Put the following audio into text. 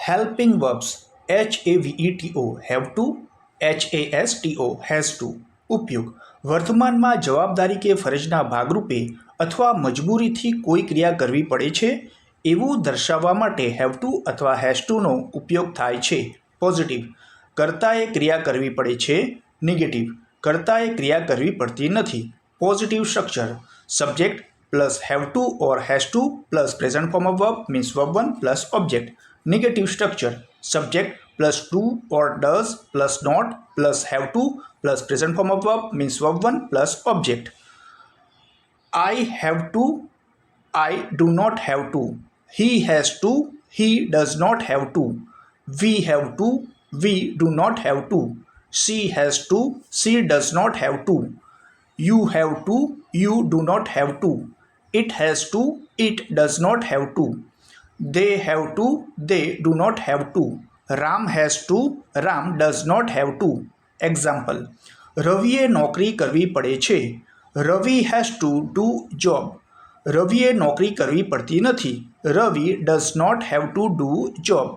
Helping verbs HAVETO have to, HASTO has to. ઉપયોગ: વર્તમાનમાં જવાબદારી કે ફરજના ભાગરૂપે અથવા મજબૂરીથી કોઈ ક્રિયા કરવી પડે છે એવું દર્શાવવા માટે હેવ ટુ અથવા હેઝ ટુનો ઉપયોગ થાય છે. પોઝિટિવ: કર્તાએ ક્રિયા કરવી પડે છે. નેગેટિવ: કર્તાએ ક્રિયા કરવી પડતી નથી. Positive structure: subject plus have to or has to plus present form of verb means verb 1 plus object. Negative structure: subject plus do or does plus not plus have to plus present form of verb means verb 1 plus object. I have to, I do not have to. He has to, he does not have to. We have to, we do not have to. She has to, she does not have to. You have to, you do not have to. It has to, it does not have to. They have to, they do not have to. Ram has to, Ram does not have to. Example: રવિએ નોકરી કરવી પડે છે. Ravi has to do job. રવિએ નોકરી કરવી પડતી નથી. Ravi does not have to do job.